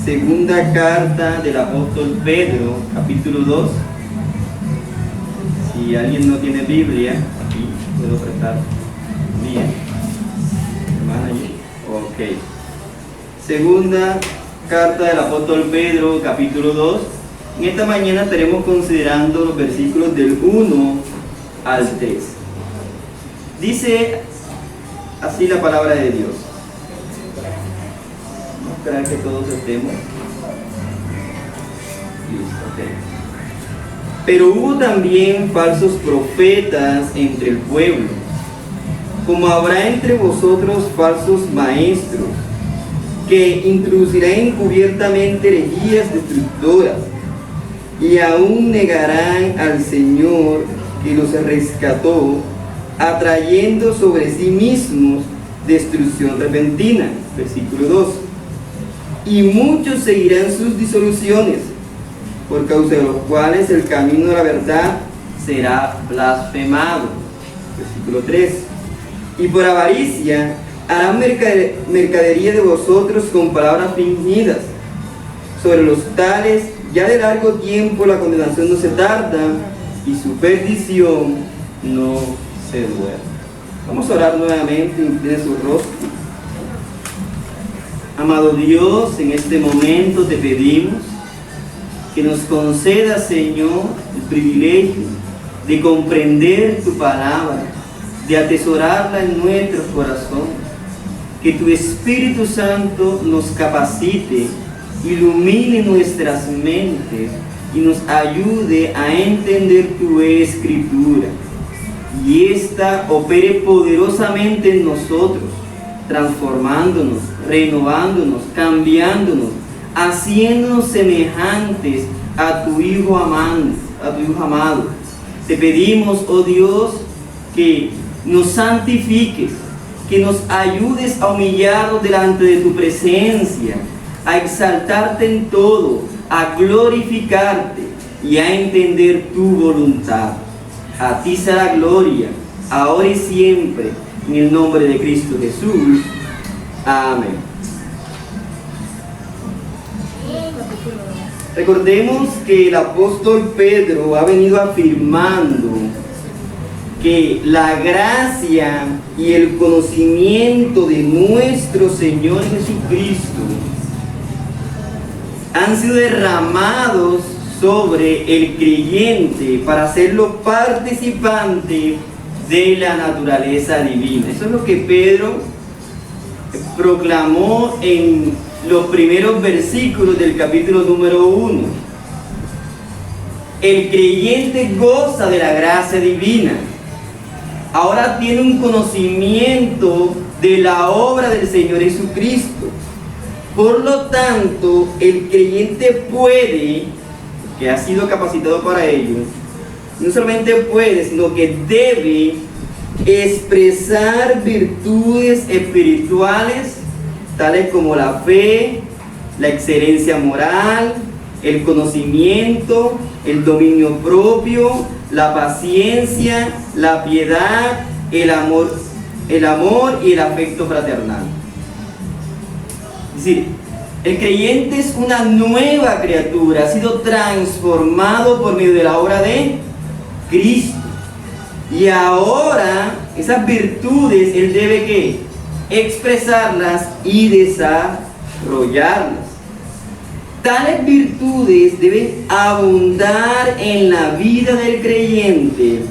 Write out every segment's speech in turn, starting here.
Segunda carta del apóstol Pedro, capítulo 2. Si alguien no tiene Biblia, aquí puedo prestar mía. Hermana, ok. Segunda carta del apóstol Pedro, capítulo 2. En esta mañana estaremos considerando los versículos del 1 al 3. Dice así la palabra de Dios. Vamos a esperar que todos estemos. Listo, ok. Pero hubo también falsos profetas entre el pueblo, como habrá entre vosotros falsos maestros, que introducirán encubiertamente herejías destructoras, y aún negarán al Señor que los rescató, atrayendo sobre sí mismos destrucción repentina. Versículo 2. Y muchos seguirán sus disoluciones, por causa de los cuales el camino de la verdad será blasfemado. Versículo 3. Y por avaricia harán mercadería de vosotros con palabras fingidas. Sobre los tales ya de largo tiempo la condenación no se tarda, y su perdición no se duerme. Vamos a orar nuevamente, incline su rostro. Amado Dios, en este momento te pedimos que nos conceda, Señor, el privilegio de comprender tu palabra, de atesorarla en nuestros corazones. Que tu Espíritu Santo nos capacite, ilumine nuestras mentes y nos ayude a entender tu Escritura, y ésta opere poderosamente en nosotros, transformándonos, renovándonos, cambiándonos, haciéndonos semejantes a tu Hijo amado. Te pedimos, oh Dios, que nos santifiques, que nos ayudes a humillarnos delante de tu presencia, a exaltarte en todo, a glorificarte y a entender tu voluntad. A ti será gloria, ahora y siempre, en el nombre de Cristo Jesús. Amén. Recordemos que el apóstol Pedro ha venido afirmando que la gracia y el conocimiento de nuestro Señor Jesucristo han sido derramados sobre el creyente para hacerlo participante de la naturaleza divina. Eso es lo que Pedro proclamó en los primeros versículos del capítulo número 1. El creyente goza de la gracia divina. Ahora tiene un conocimiento de la obra del Señor Jesucristo. Por lo tanto, el creyente puede, que ha sido capacitado para ello, no solamente puede, sino que debe expresar virtudes espirituales, tales como la fe, la excelencia moral, el conocimiento, el dominio propio, la paciencia, la piedad, el amor y el afecto fraternal. Es decir, el creyente es una nueva criatura, ha sido transformado por medio de la obra de Cristo. Y ahora esas virtudes él debe ¿qué? Expresarlas y desarrollarlas. Tales virtudes deben abundar en la vida del creyente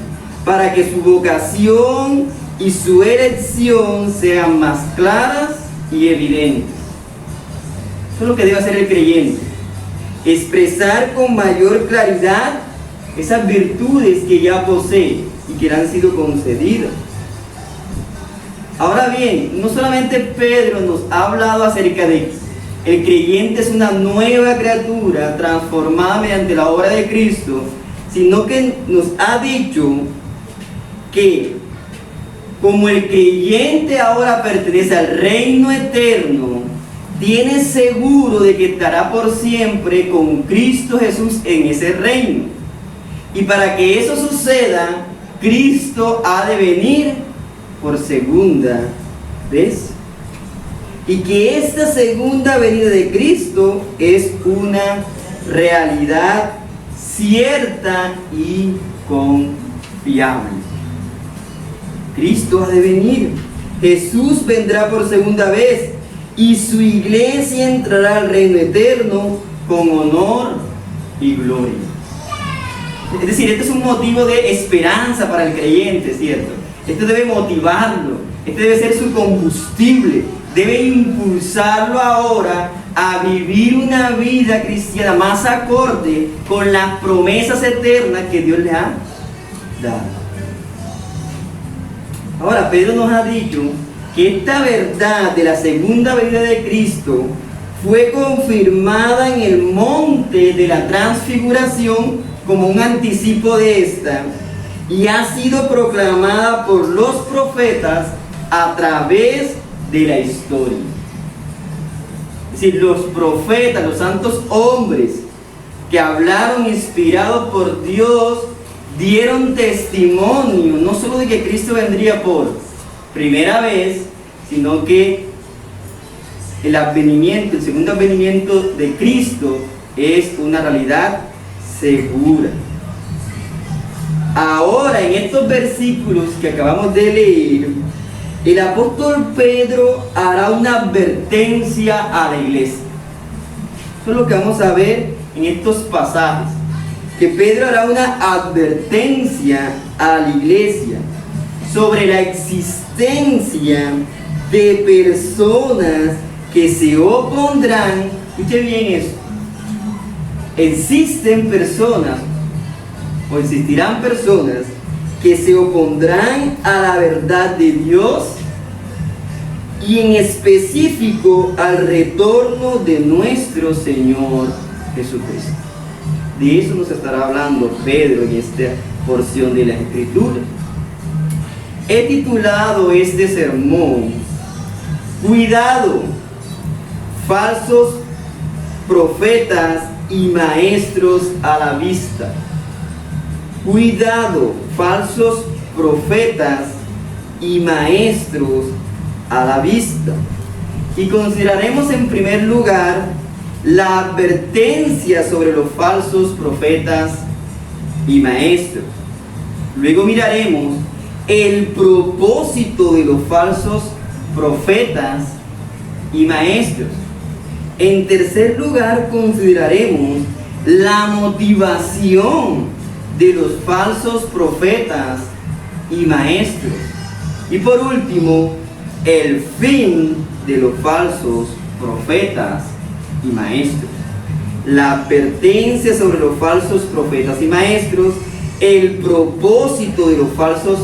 para que su vocación y su elección sean más claras y evidentes. Eso es lo que debe hacer el creyente: expresar con mayor claridad esas virtudes que ya posee y que le han sido concedidas. Ahora bien, no solamente Pedro nos ha hablado acerca de el creyente es una nueva criatura transformada mediante la obra de Cristo, sino que nos ha dicho que como el creyente ahora pertenece al reino eterno, tiene seguro de que estará por siempre con Cristo Jesús en ese reino. Y para que eso suceda, Cristo ha de venir por segunda vez. y que esta segunda venida de Cristo es una realidad cierta y confiable. Cristo ha de venir, Jesús vendrá por segunda vez y su iglesia entrará al reino eterno con honor y gloria. Es decir, este es un motivo de esperanza para el creyente, ¿cierto? Esto debe motivarlo, este debe ser su combustible, debe impulsarlo ahora a vivir una vida cristiana más acorde con las promesas eternas que Dios le ha dado. Ahora, Pedro nos ha dicho que esta verdad de la segunda venida de Cristo fue confirmada en el monte de la transfiguración como un anticipo de esta, y ha sido proclamada por los profetas a través de la historia. Es decir, los profetas, los santos hombres que hablaron inspirados por Dios, dieron testimonio no solo de que Cristo vendría por primera vez, sino que el advenimiento, el segundo advenimiento de Cristo es una realidad segura. Ahora, en estos versículos que acabamos de leer, el apóstol Pedro hará una advertencia a la iglesia. Eso es lo que vamos a ver en estos pasajes, que Pedro hará una advertencia a la iglesia sobre la existencia de personas que se opondrán. Escuche bien esto. Existen personas, o existirán personas, que se opondrán a la verdad de Dios y en específico al retorno de nuestro Señor Jesucristo. De eso nos estará hablando Pedro en esta porción de la Escritura. He titulado este sermón: Cuidado, falsos profetas y maestros a la vista. Cuidado, falsos profetas y maestros a la vista. Y consideraremos en primer lugar la advertencia sobre los falsos profetas y maestros. Luego miraremos el propósito de los falsos profetas y maestros. En tercer lugar, consideraremos la motivación de los falsos profetas y maestros. Y por último, el fin de los falsos profetas y maestros. La advertencia sobre los falsos profetas y maestros, el propósito de los falsos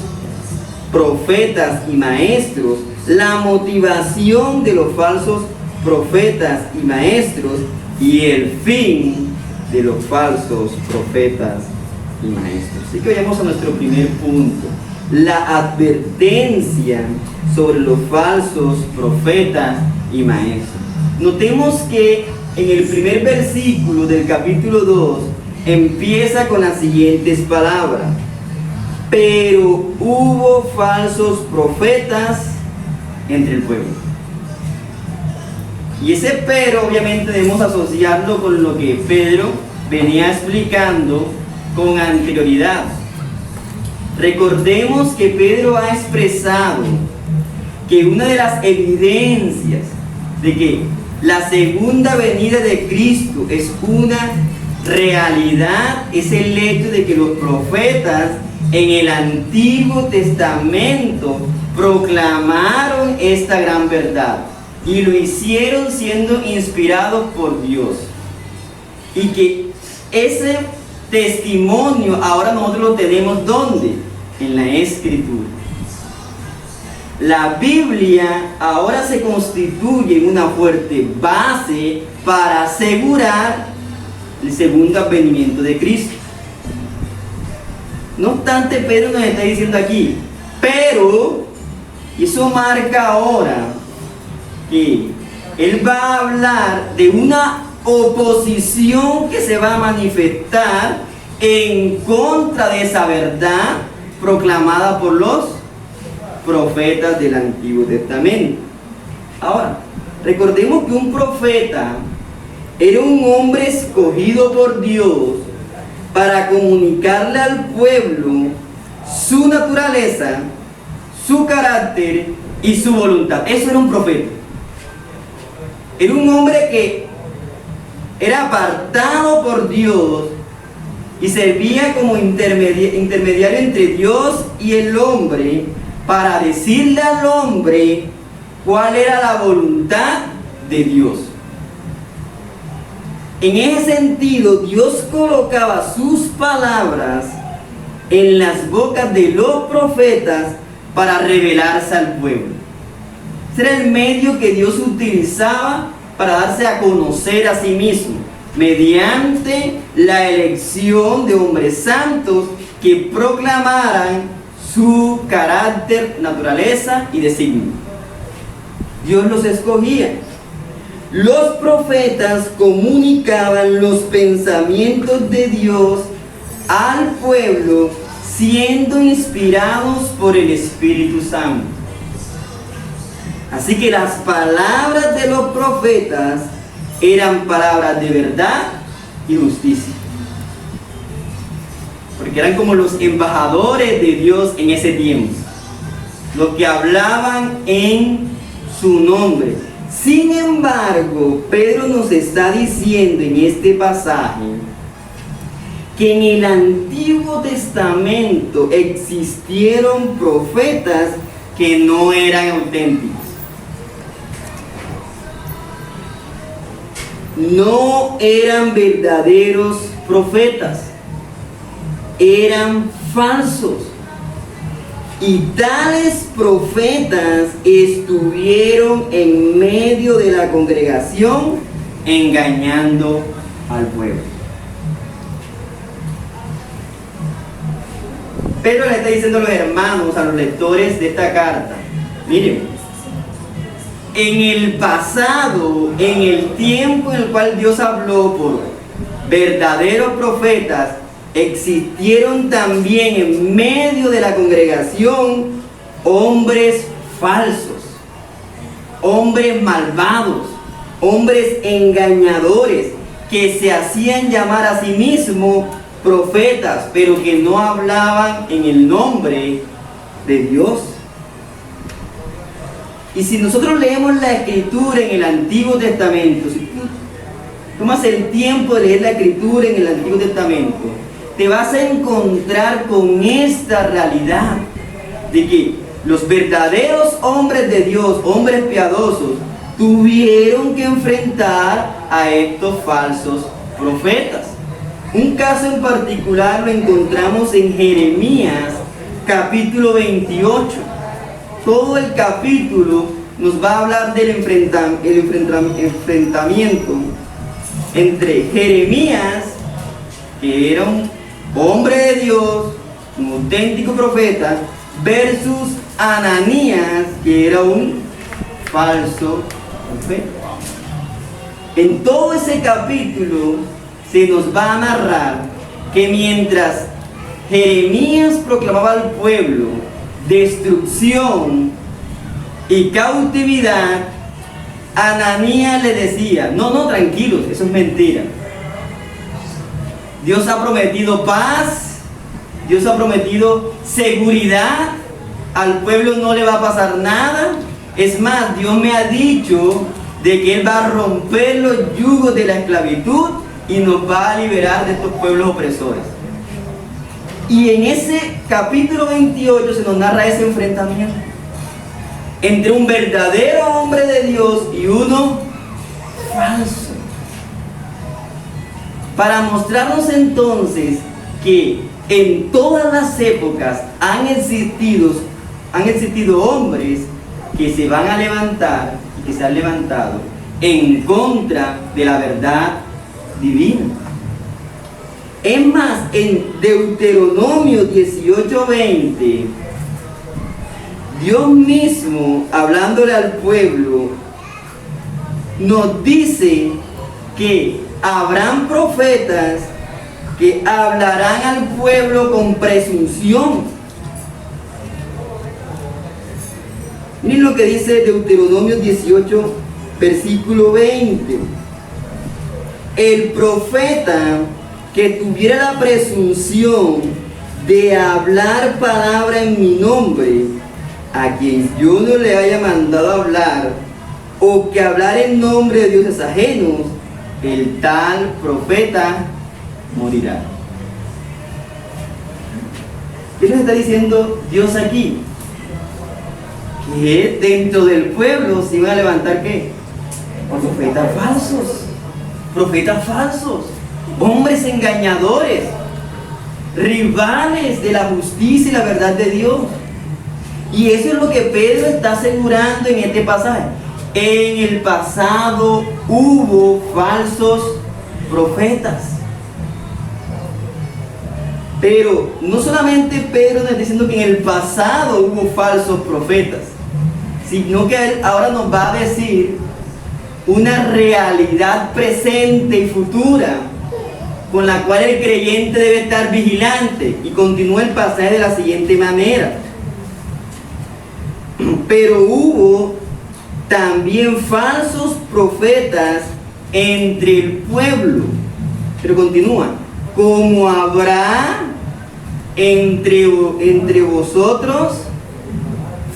profetas y maestros, la motivación de los falsos profetas y maestros y el fin de los falsos profetas y maestros. Así que vayamos a nuestro primer punto: la advertencia sobre los falsos profetas y maestros. Notemos que en el primer versículo del capítulo 2 empieza con las siguientes palabras: pero hubo falsos profetas entre el pueblo. Y ese pero obviamente debemos asociarlo con lo que Pedro venía explicando con anterioridad. Recordemos que Pedro ha expresado que una de las evidencias de que la segunda venida de Cristo es una realidad es el hecho de que los profetas en el Antiguo Testamento proclamaron esta gran verdad y lo hicieron siendo inspirados por Dios, y que ese testimonio ahora nosotros lo tenemos ¿dónde? En la Escritura. La Biblia ahora se constituye en una fuerte base para asegurar el segundo advenimiento de Cristo. No obstante, Pedro nos está diciendo aquí, pero, y eso marca ahora que él va a hablar de una oposición que se va a manifestar en contra de esa verdad proclamada por los profetas del Antiguo Testamento. Ahora, Recordemos que un profeta era un hombre escogido por Dios para comunicarle al pueblo su naturaleza, su carácter y su voluntad. Eso era un profeta. Era un hombre que era apartado por Dios y servía como intermediario entre Dios y el hombre para decirle al hombre cuál era la voluntad de Dios. En ese sentido, Dios colocaba sus palabras en las bocas de los profetas para revelarse al pueblo. Ese era el medio que Dios utilizaba para darse a conocer a sí mismo, mediante la elección de hombres santos que proclamaran su carácter, naturaleza y designio. Dios los escogía. Los profetas comunicaban los pensamientos de Dios al pueblo, siendo inspirados por el Espíritu Santo. Así que las palabras de los profetas eran palabras de verdad y justicia, porque eran como los embajadores de Dios en ese tiempo, los que hablaban en su nombre. Sin embargo, Pedro nos está diciendo en este pasaje que en el Antiguo Testamento existieron profetas que no eran auténticos. No eran verdaderos profetas, eran falsos. Y tales profetas estuvieron en medio de la congregación engañando al pueblo. Pedro le está diciendo a los hermanos, a los lectores de esta carta: miren, en el pasado, en el tiempo en el cual Dios habló por verdaderos profetas, existieron también en medio de la congregación hombres falsos, hombres malvados, hombres engañadores, que se hacían llamar a sí mismos profetas, pero que no hablaban en el nombre de Dios. Y si nosotros leemos la Escritura en el Antiguo Testamento, si tú tomas el tiempo de leer la Escritura en el Antiguo Testamento, te vas a encontrar con esta realidad de que los verdaderos hombres de Dios, hombres piadosos, tuvieron que enfrentar a estos falsos profetas. Un caso en particular lo encontramos en Jeremías capítulo 28. Todo el capítulo nos va a hablar del enfrentamiento entre Jeremías, que era un hombre de Dios, un auténtico profeta, versus Ananías, que era un falso profeta. En todo ese capítulo se nos va a narrar que mientras Jeremías proclamaba al pueblo destrucción y cautividad, Ananías le decía: no, tranquilos, eso es mentira. Dios ha prometido paz, Dios ha prometido seguridad, al pueblo no le va a pasar nada. Es más, Dios me ha dicho de que Él va a romper los yugos de la esclavitud y nos va a liberar de estos pueblos opresores. Y en ese capítulo 28 se nos narra ese enfrentamiento entre un verdadero hombre de Dios y uno falso, para mostrarnos entonces que en todas las épocas han existido hombres que se van a levantar y que se han levantado en contra de la verdad divina. Es más, en Deuteronomio 18:20, Dios mismo, hablándole al pueblo, nos dice que habrán profetas que hablarán al pueblo con presunción. Miren lo que dice Deuteronomio 18, versículo 20. El profeta que tuviera la presunción de hablar palabra en mi nombre, a quien yo no le haya mandado hablar, o que hablar en nombre de dioses ajenos, el tal profeta morirá. ¿Qué les está diciendo Dios aquí? Que dentro del pueblo se iban a levantar ¿qué? Profetas falsos, hombres engañadores, rivales de la justicia y la verdad de Dios. Y eso es lo que Pedro está asegurando en este pasaje. En el pasado hubo falsos profetas. Pero no solamente Pedro nos está diciendo que en el pasado hubo falsos profetas, sino que él ahora nos va a decir una realidad presente y futura con la cual el creyente debe estar vigilante. Y continúa el pasaje de la siguiente manera: pero hubo también falsos profetas entre el pueblo. Pero continúa: como habrá entre vosotros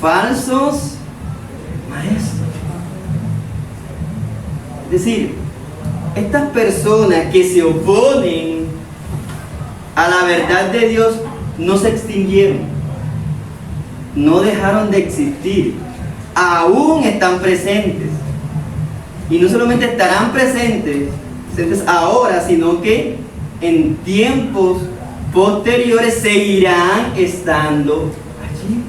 falsos maestros. Es decir, estas personas que se oponen a la verdad de Dios no se extinguieron, no dejaron de existir, aún están presentes. Y no solamente estarán presentes ahora, sino que en tiempos posteriores seguirán estando allí.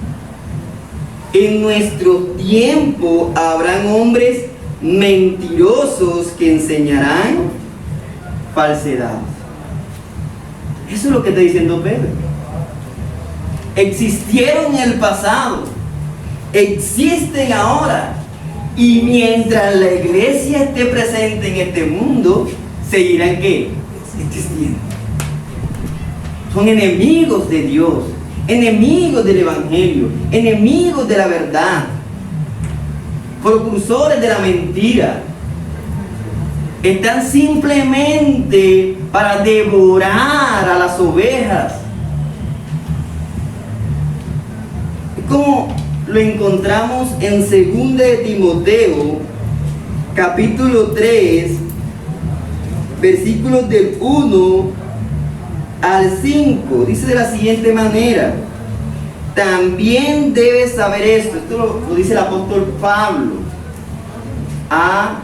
En nuestro tiempo habrán hombres mentirosos que enseñarán falsedades. Eso es lo que está diciendo Pedro. Existieron en el pasado, existen ahora, y mientras la iglesia esté presente en este mundo, seguirán ¿qué? Existiendo. Son enemigos de Dios, enemigos del Evangelio, enemigos de la verdad, precursores de la mentira. Están simplemente para devorar a las ovejas. Es como lo encontramos en 2 de Timoteo, capítulo 3, versículos del 1 al 5. Dice de la siguiente manera: también debes saber esto lo dice el apóstol Pablo a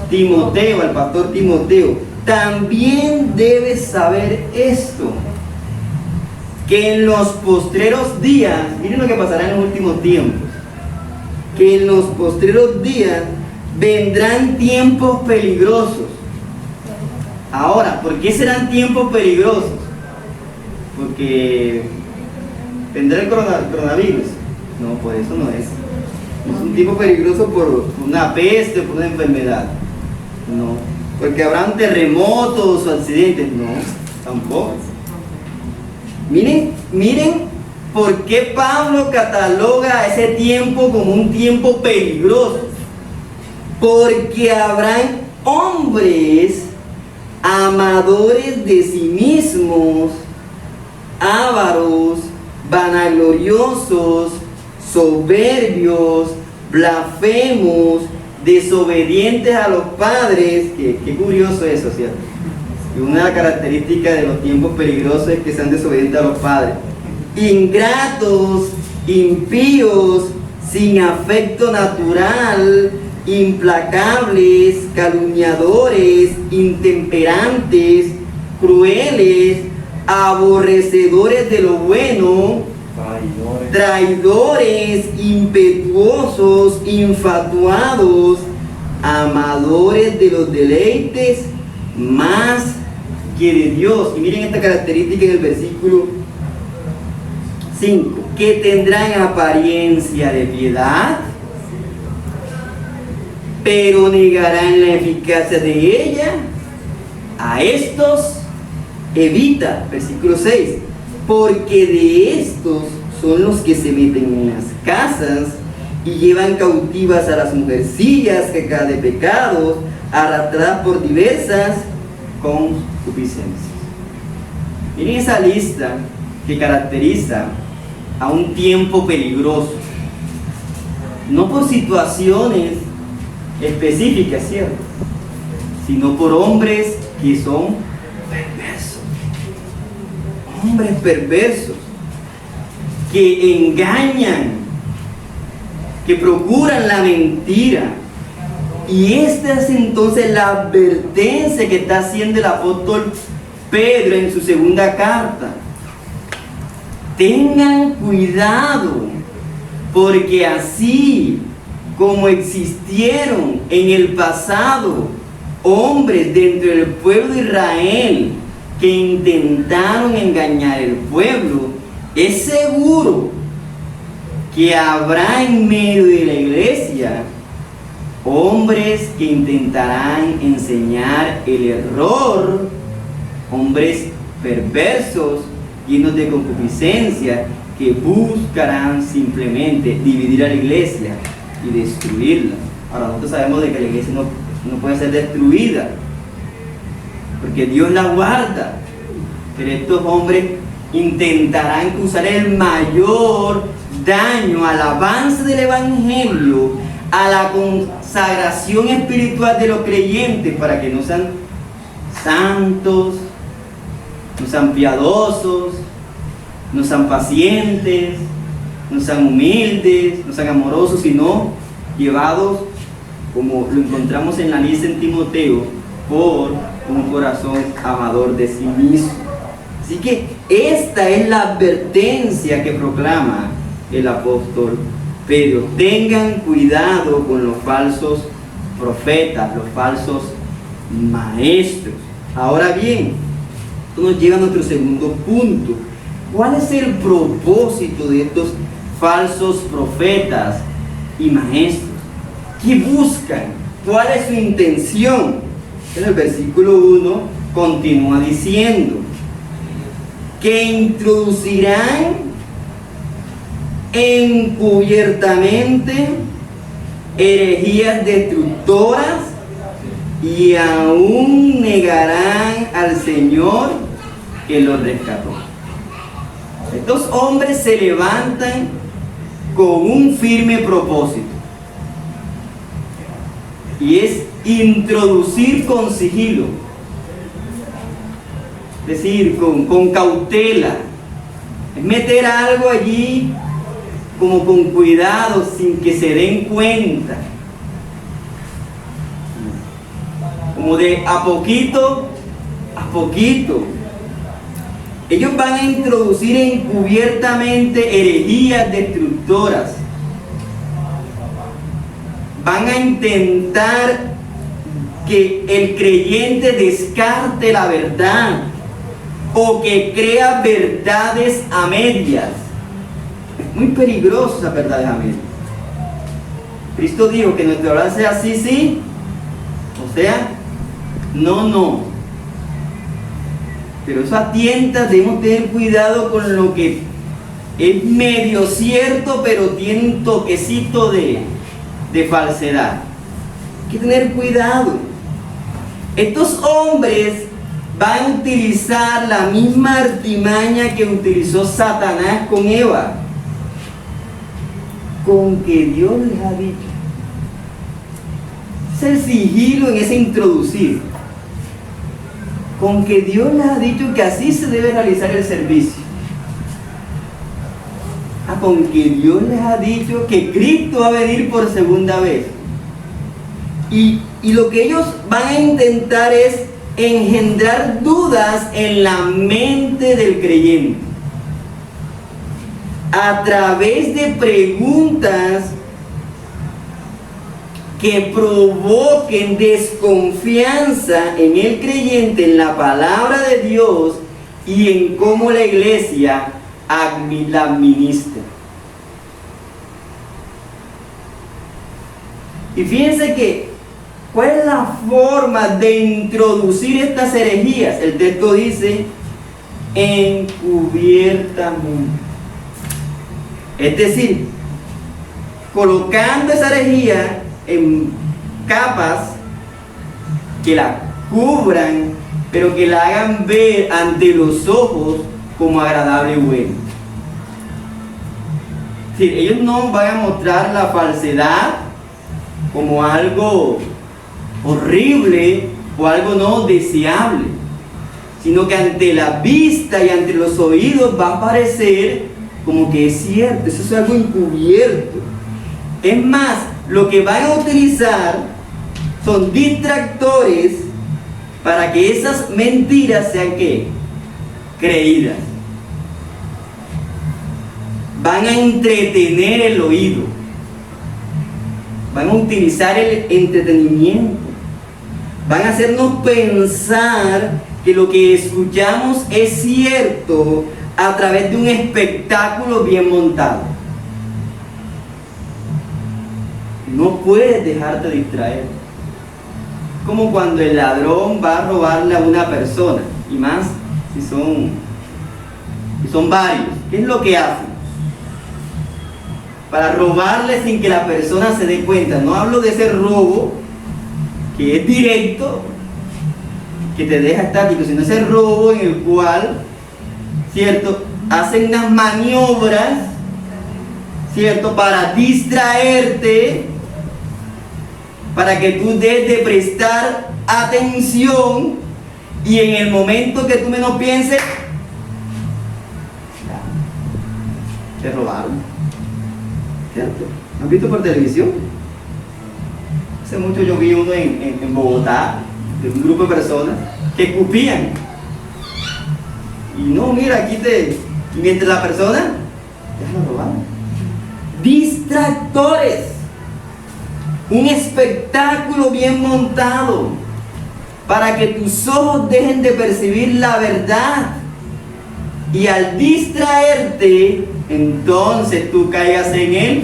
Timoteo, al pastor Timoteo. También debes saber esto, que en los postreros días, miren lo que pasará en los últimos tiempos, que en los postreros días vendrán tiempos peligrosos. Ahora, ¿por qué serán tiempos peligrosos? Porque vendrá el coronavirus. No, por eso no es. No es un tiempo peligroso por una peste o por una enfermedad. No. Porque habrán terremotos o accidentes. No, tampoco. Miren por qué Pablo cataloga ese tiempo como un tiempo peligroso. Porque habrán hombres amadores de sí mismos, ávaros, vanagloriosos, soberbios, blasfemos, desobedientes a los padres. Qué curioso eso, ¿cierto? Una característica de los tiempos peligrosos es que sean desobedientes a los padres. Ingratos, impíos, sin afecto natural, implacables, calumniadores, intemperantes, crueles, aborrecedores de lo bueno, traidores, impetuosos, infatuados, amadores de los deleites más que de Dios. Y miren esta característica en el versículo 5: que tendrán apariencia de piedad, pero negarán la eficacia de ella. A estos evita. Versículo 6: porque de estos son los que se meten en las casas y llevan cautivas a las mujercillas que caen de pecados, arrastradas por diversas concupiscencias. Miren esa lista que caracteriza a un tiempo peligroso, no por situaciones específicas, ¿cierto?, sino por hombres que son perversos, hombres perversos, que engañan, que procuran la mentira. Y esta es entonces la advertencia que está haciendo el apóstol Pedro en su segunda carta. Tengan cuidado, porque así como existieron en el pasado hombres dentro del pueblo de Israel que intentaron engañar al pueblo, es seguro que habrá en medio de la iglesia hombres que intentarán enseñar el error, hombres perversos, llenos de concupiscencia, que buscarán simplemente dividir a la iglesia y destruirla. Ahora, nosotros sabemos de que la iglesia no puede ser destruida, porque Dios la guarda, pero estos hombres intentarán causar el mayor daño al avance del evangelio, a la consagración espiritual de los creyentes, para que no sean santos, no sean piadosos, no sean pacientes, no sean humildes, no sean amorosos, sino llevados, como lo encontramos en la lista en Timoteo, por un corazón amador de sí mismo. Así que esta es la advertencia que proclama el apóstol Pedro. Tengan cuidado con los falsos profetas, los falsos maestros. Ahora bien, esto nos lleva a nuestro segundo punto. ¿Cuál es el propósito de estos falsos profetas y maestros? ¿Qué buscan? ¿Cuál es su intención? En el versículo 1 continúa diciendo que introducirán encubiertamente herejías destructoras y aún negarán al Señor que los rescató. Estos hombres se levantan con un firme propósito, y es introducir con sigilo, es decir, con cautela, es meter algo allí como con cuidado, sin que se den cuenta, como de a poquito a poquito. Ellos van a introducir encubiertamente herejías destructoras. Van a intentar que el creyente descarte la verdad, o que crea verdades a medias. Es muy peligroso esas verdades a medias. Cristo dijo que nuestra verdad sea sí, sí, o sea, no, no. Pero eso a tientas, debemos tener cuidado con lo que es medio cierto, pero tiene un toquecito de falsedad. Hay que tener cuidado. Estos hombres van a utilizar la misma artimaña que utilizó Satanás con Eva, con que Dios les ha dicho. Es el sigilo en ese introducir. Con que Dios les ha dicho que así se debe realizar el servicio. Con que Dios les ha dicho que Cristo va a venir por segunda vez. Y lo que ellos van a intentar es engendrar dudas en la mente del creyente a través de preguntas que provoquen desconfianza en el creyente, en la palabra de Dios y en cómo la iglesia la administra. Y fíjense que, ¿cuál es la forma de introducir estas herejías? El texto dice, encubiertamente. Es decir, colocando esa herejía en capas que la cubran, pero que la hagan ver ante los ojos como agradable y bueno. Es decir, ellos no van a mostrar la falsedad como algo horrible o algo no deseable, sino que ante la vista y ante los oídos va a parecer como que es cierto, eso es algo encubierto. Es más, lo que van a utilizar son distractores para que esas mentiras sean ¿qué? Creídas. Van a entretener el oído. Van a utilizar el entretenimiento. Van a hacernos pensar que lo que escuchamos es cierto a través de un espectáculo bien montado. No puedes dejarte distraer. Como cuando el ladrón va a robarle a una persona, y más si son varios. ¿Qué es lo que hacen? Para robarle sin que la persona se dé cuenta. No hablo de ese robo que es directo, que te deja estático, sino ese robo en el cual, ¿cierto?, hacen unas maniobras, ¿cierto?, para distraerte, para que tú dejes de prestar atención y en el momento que tú menos pienses, te robaron. ¿Cierto? ¿Lo has visto por televisión? Hace mucho yo vi uno en Bogotá, de un grupo de personas que escupían. Y no, mira, aquí y mientras la persona, ya lo robaron. Distractores. Un espectáculo bien montado para que tus ojos dejen de percibir la verdad. Y al distraerte, entonces tú caigas en el error.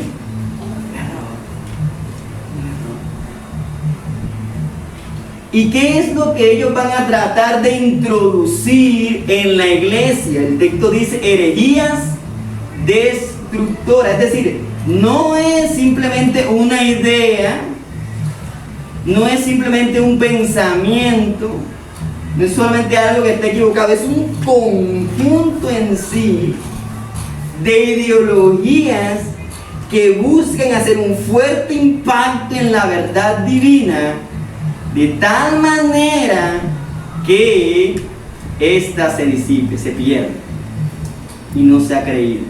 ¿Y qué es lo que ellos van a tratar de introducir en la iglesia? El texto dice herejías destructoras. Es decir, no es simplemente una idea, no es simplemente un pensamiento, no es solamente algo que esté equivocado, es un conjunto en sí de ideologías que buscan hacer un fuerte impacto en la verdad divina, de tal manera que ésta se disipe, se pierda y no sea creída.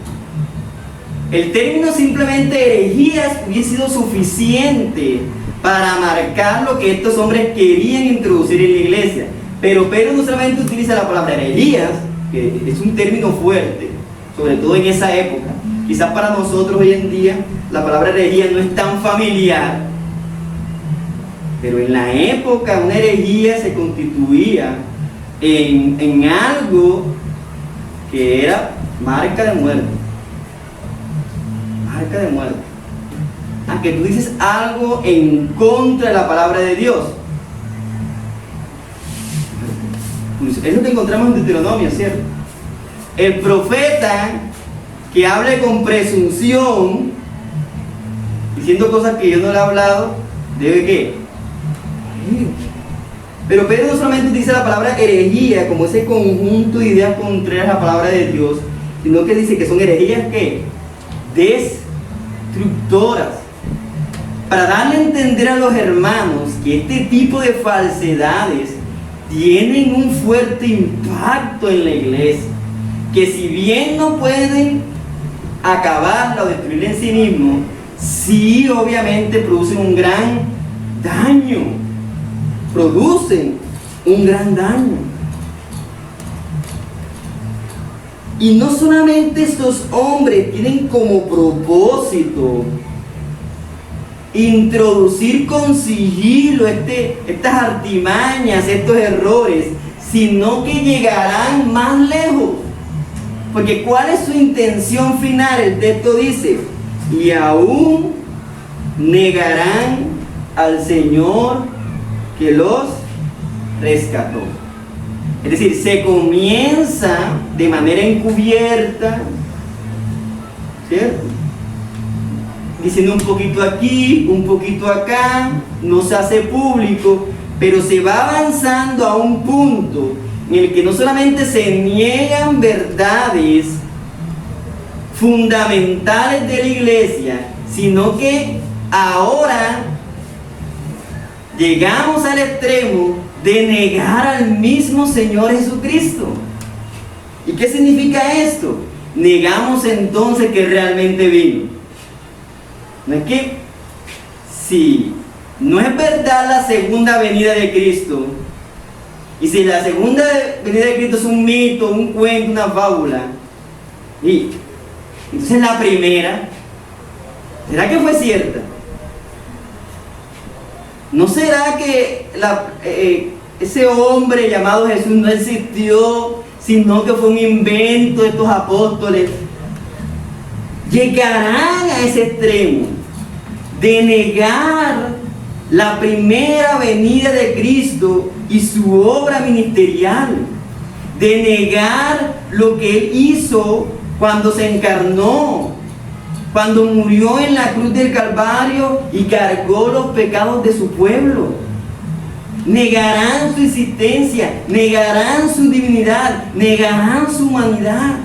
El término simplemente herejías hubiese sido suficiente para marcar lo que estos hombres querían introducir en la iglesia. Pero Pedro no solamente utiliza la palabra herejías, que es un término fuerte, sobre todo en esa época. Quizás para nosotros hoy en día la palabra herejía no es tan familiar, pero en la época una herejía se constituía en algo que era marca de muerte. Marca de muerte. A que tú dices algo en contra de la palabra de Dios. Es lo que encontramos en Deuteronomio, ¿cierto? El profeta que hable con presunción, diciendo cosas que yo no le he hablado, debe ¿qué? Pero Pedro no solamente utiliza la palabra herejía como ese conjunto de ideas contrarias a la palabra de Dios, sino que dice que son herejías ¿qué? Destructoras. Para darle a entender a los hermanos que este tipo de falsedades tienen un fuerte impacto en la iglesia, que si bien no pueden acabarla o destruirla en sí mismo, sí obviamente producen un gran daño. Producen un gran daño. Y no solamente estos hombres tienen como propósito introducir con sigilo estas artimañas, estos errores, sino que llegarán más lejos. Porque ¿cuál es su intención final? El texto dice, y aún negarán al Señor que los rescató. Es decir, se comienza de manera encubierta, ¿cierto?, diciendo un poquito aquí, un poquito acá, no se hace público, pero se va avanzando a un punto en el que no solamente se niegan verdades fundamentales de la iglesia, sino que ahora llegamos al extremo de negar al mismo Señor Jesucristo. ¿Y qué significa esto? Negamos entonces que realmente vino. ¿No es que si no es verdad la segunda venida de Cristo, y si la segunda venida de Cristo es un mito, un cuento, una fábula, y entonces la primera, ¿será que fue cierta? ¿No será que ese hombre llamado Jesús no existió, sino que fue un invento de estos apóstoles? Llegarán a ese extremo de negar la primera venida de Cristo y su obra ministerial, de negar lo que Él hizo cuando se encarnó, cuando murió en la cruz del Calvario y cargó los pecados de su pueblo. Negarán su existencia, negarán su divinidad, negarán su humanidad.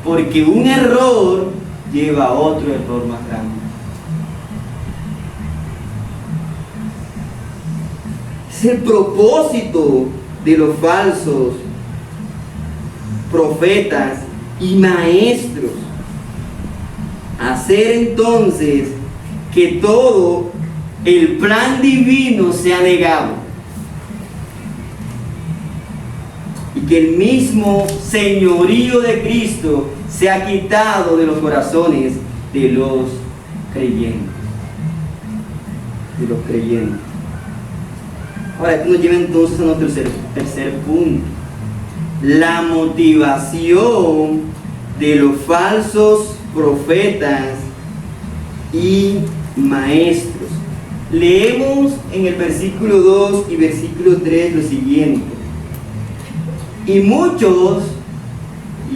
Porque un error lleva a otro error más grande. Es el propósito de los falsos profetas y maestros, hacer entonces que todo el plan divino sea negado y que el mismo señorío de Cristo sea quitado de los corazones de los creyentes. Ahora, esto nos lleva entonces a nuestro tercer punto: la motivación de los falsos profetas y maestros. Leemos en el versículo 2 y versículo 3 lo siguiente: y muchos,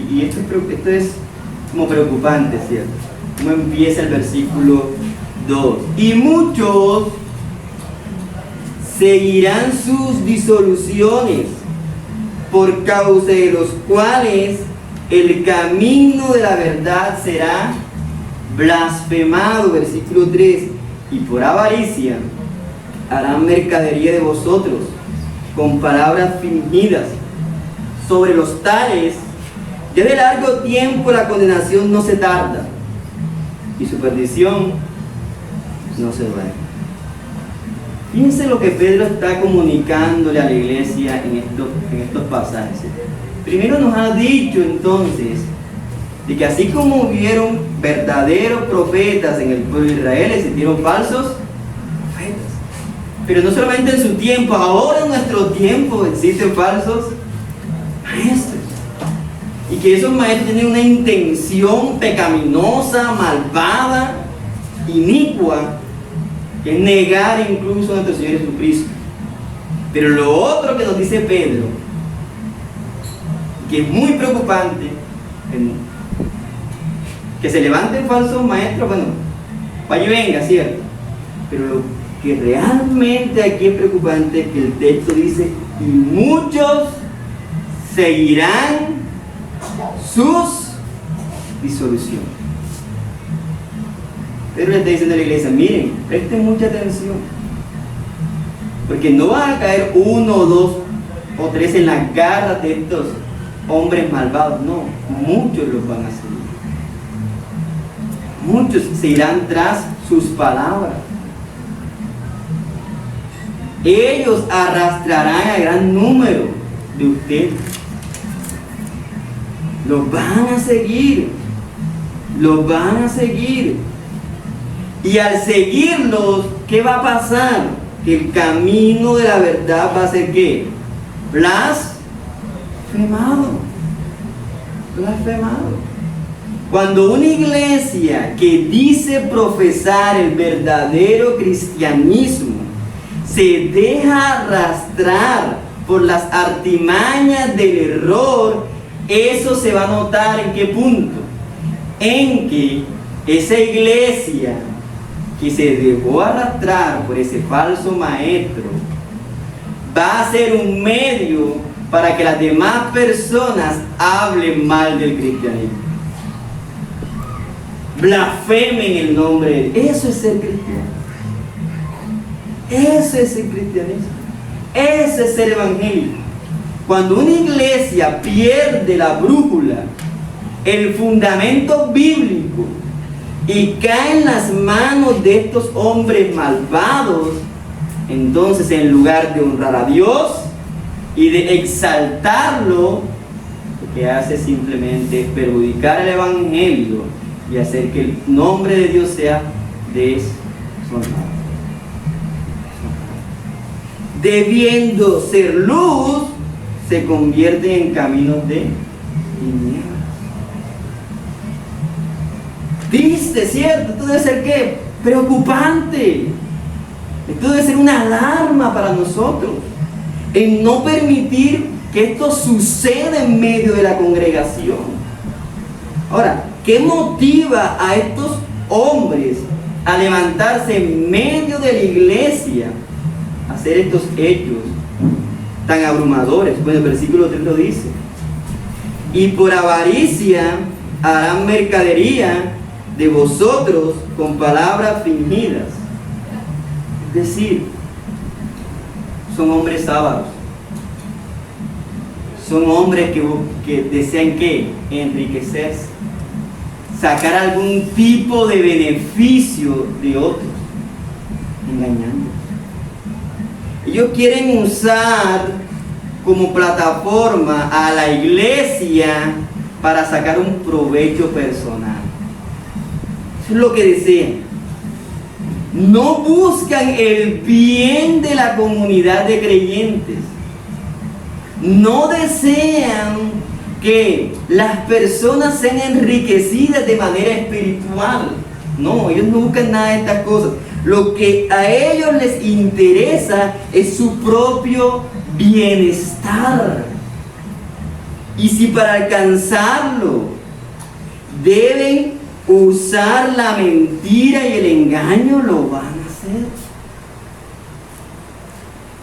y esto es como preocupante, ¿cierto? ¿Cómo empieza el versículo 2? Y muchos seguirán sus disoluciones, por causa de los cuales el camino de la verdad será blasfemado. Versículo 3: y por avaricia harán mercadería de vosotros con palabras fingidas. Sobre los tales, desde largo tiempo la condenación no se tarda, y su perdición no se va. Fíjense lo que Pedro está comunicándole a la iglesia en estos pasajes. Primero nos ha dicho entonces de que así como hubieron verdaderos profetas en el pueblo de Israel, existieron falsos profetas. Pero no solamente en su tiempo, ahora en nuestro tiempo existen falsos maestros. Y que esos maestros tienen una intención pecaminosa, malvada, inicua, que es negar incluso a nuestro Señor Jesucristo. Pero lo otro que nos dice Pedro, que es muy preocupante, que se levanten falsos maestros, bueno, vaya y venga, ¿cierto? Pero lo que realmente aquí es preocupante es que el texto dice: y muchos seguirán sus disoluciones. Pedro le está diciendo a la iglesia: miren, presten mucha atención, porque no van a caer uno o dos o tres en las garras de estos hombres malvados. No, muchos los van a seguir. Muchos se irán tras sus palabras. Ellos arrastrarán a gran número de ustedes. Los van a seguir. Los van a seguir. Y al seguirlos, ¿qué va a pasar? Que el camino de la verdad va a ser ¿qué? Blasfemado. Cuando una iglesia que dice profesar el verdadero cristianismo se deja arrastrar por las artimañas del error, eso se va a notar ¿en qué punto? En que esa iglesia que se dejó arrastrar por ese falso maestro va a ser un medio para que las demás personas hablen mal del cristianismo, blasfemen el nombre de Dios. Eso es ser cristiano. Eso es el cristianismo. Ese es el evangelio. Cuando una iglesia pierde la brújula, el fundamento bíblico, y cae en las manos de estos hombres malvados, entonces en lugar de honrar a Dios y de exaltarlo, lo que hace simplemente es perjudicar el evangelio y hacer que el nombre de Dios sea deshonrado. Debiendo ser luz, se convierte en caminos de tinieblas. Triste, ¿cierto? Esto debe ser ¿qué? Preocupante. Esto debe ser una alarma para nosotros, en no permitir que esto suceda en medio de la congregación. Ahora, ¿qué motiva a estos hombres a levantarse en medio de la iglesia a hacer estos hechos tan abrumadores? Bueno, el versículo 3 lo dice: y por avaricia harán mercadería de vosotros con palabras fingidas. Es decir, son hombres ávaros, son hombres que desean ¿qué? Enriquecerse, sacar algún tipo de beneficio de otros, engañando. Ellos quieren usar como plataforma a la iglesia para sacar un provecho personal. Eso es lo que desean. No buscan el bien de la comunidad de creyentes. No desean que las personas sean enriquecidas de manera espiritual. No, ellos no buscan nada de estas cosas. Lo que a ellos les interesa es su propio bienestar. Y si para alcanzarlo deben usar la mentira y el engaño, lo van a hacer.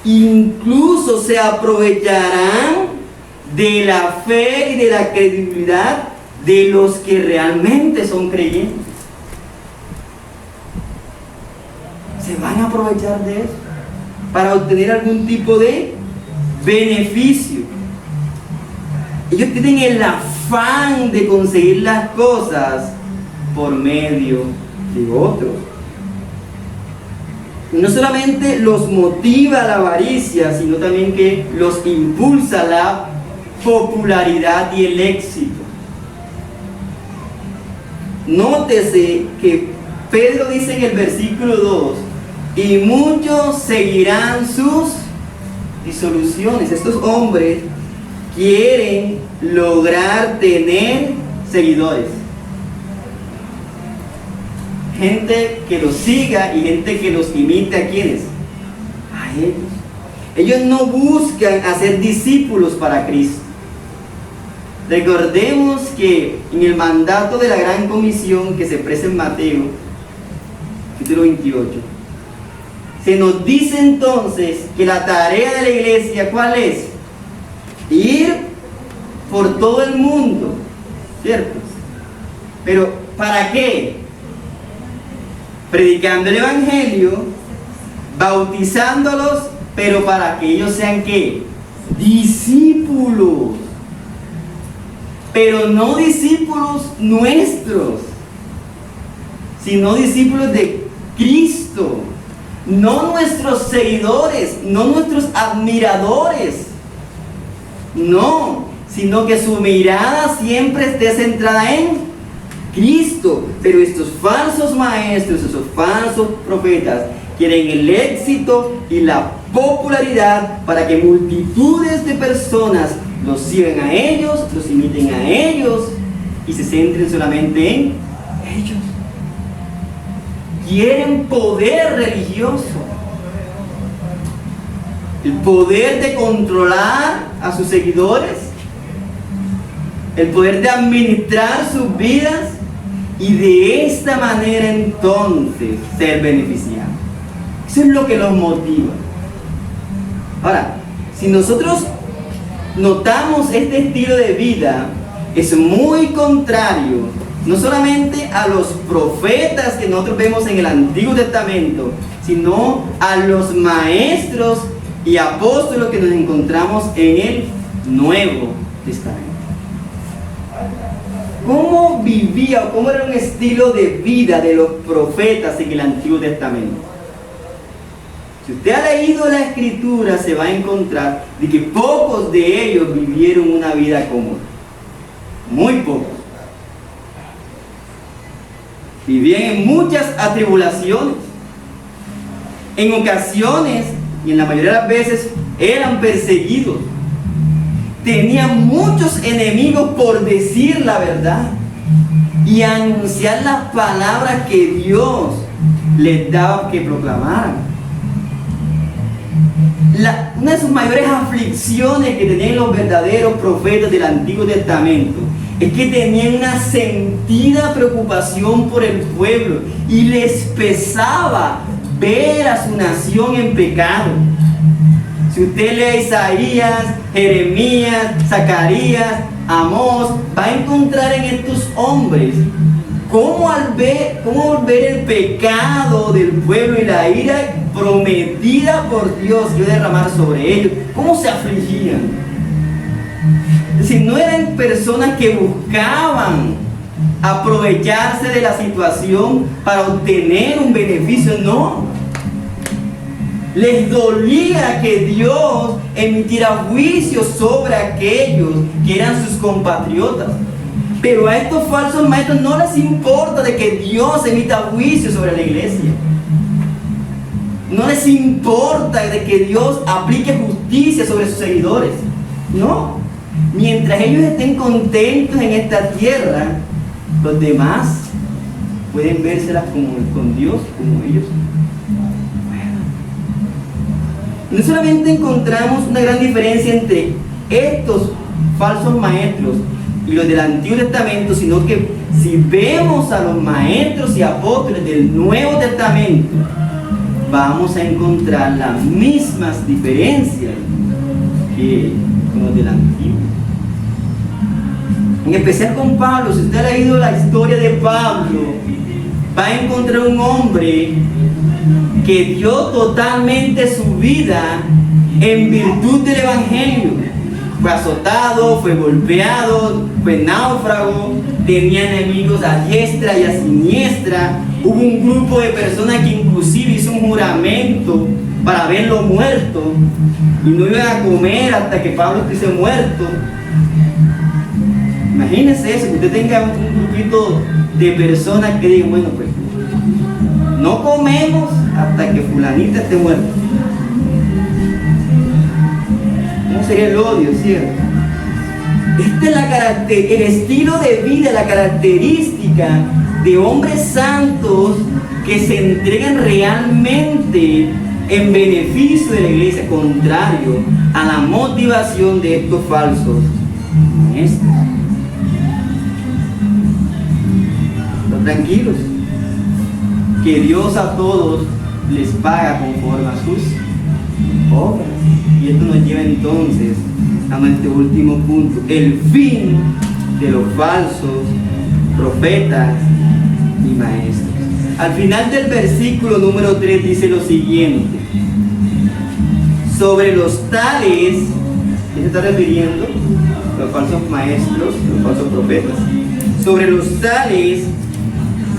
Incluso se aprovecharán de la fe y de la credibilidad de los que realmente son creyentes. Se van a aprovechar de eso para obtener algún tipo de beneficio. Ellos tienen el afán de conseguir las cosas por medio de otros. No solamente los motiva la avaricia, sino también que los impulsa la popularidad y el éxito. Nótese que Pedro dice en el versículo 2: y muchos seguirán sus disoluciones. Estos hombres quieren lograr tener seguidores, gente que los siga y gente que los imite. ¿A quiénes? A ellos. Ellos no buscan hacer discípulos para Cristo. Recordemos que en el mandato de la Gran Comisión que se expresa en Mateo, capítulo 28, se nos dice entonces que la tarea de la iglesia, ¿cuál es? Ir por todo el mundo, ¿cierto? Pero ¿para qué? Predicando el evangelio, bautizándolos, pero para que ellos sean ¿qué? Discípulos. Pero no discípulos nuestros, sino discípulos de Cristo. No nuestros seguidores, no nuestros admiradores. No, sino que su mirada siempre esté centrada en Cristo. Pero estos falsos maestros, esos falsos profetas, quieren el éxito y la popularidad para que multitudes de personas los sigan a ellos, los imiten a ellos y se centren solamente en ellos. Quieren poder religioso, el poder de controlar a sus seguidores, el poder de administrar sus vidas y de esta manera entonces ser beneficiados. Eso es lo que los motiva. Ahora, si nosotros notamos este estilo de vida, es muy contrario no solamente a los profetas que nosotros vemos en el Antiguo Testamento, sino a los maestros y apóstoles que nos encontramos en el Nuevo Testamento. ¿Cómo vivía o cómo era un estilo de vida de los profetas en el Antiguo Testamento? Si usted ha leído la Escritura, se va a encontrar de que pocos de ellos vivieron una vida común. Muy pocos. Vivían en muchas atribulaciones. En ocasiones, y en la mayoría de las veces, eran perseguidos. Tenían muchos enemigos por decir la verdad y anunciar las palabras que Dios les daba que proclamaran. Una de sus mayores aflicciones que tenían los verdaderos profetas del Antiguo Testamento es que tenían una sentida preocupación por el pueblo y les pesaba ver a su nación en pecado. Si usted lee Isaías, Jeremías, Zacarías, Amós, va a encontrar en estos hombres cómo al ver el pecado del pueblo y la ira prometida por Dios iba a derramar sobre ellos, cómo se afligían. Es decir, no eran personas que buscaban aprovecharse de la situación para obtener un beneficio, no. Les dolía que Dios emitiera juicio sobre aquellos que eran sus compatriotas. Pero a estos falsos maestros no les importa de que Dios emita juicio sobre la iglesia. No les importa de que Dios aplique justicia sobre sus seguidores. No. Mientras ellos estén contentos en esta tierra, los demás pueden vérselas con Dios, como ellos. No solamente encontramos una gran diferencia entre estos falsos maestros y los del Antiguo Testamento, sino que si vemos a los maestros y apóstoles del Nuevo Testamento, vamos a encontrar las mismas diferencias que con los del Antiguo. En especial con Pablo, si usted ha leído la historia de Pablo, va a encontrar un hombre que dio totalmente su vida en virtud del Evangelio. Fue azotado, fue golpeado, fue náufrago, tenía enemigos a diestra y a siniestra. Hubo un grupo de personas que inclusive hizo un juramento para verlo muerto y no iban a comer hasta que Pablo estuviese muerto. Imagínense eso, que usted tenga un grupito de personas que digan, bueno, pues no comemos hasta que fulanita esté muerta. ¿Cómo sería el odio, cierto? Esta es el estilo de vida, la característica de hombres santos que se entregan realmente en beneficio de la iglesia, contrario a la motivación de estos falsos maestros. Pero tranquilos, que Dios a todos les paga conforme a sus obras. Y esto nos lleva entonces a nuestro último punto, el fin de los falsos profetas y maestros. Al final del versículo número 3 dice lo siguiente: sobre los tales, ¿qué se está refiriendo? Los falsos maestros, los falsos profetas. Sobre los tales,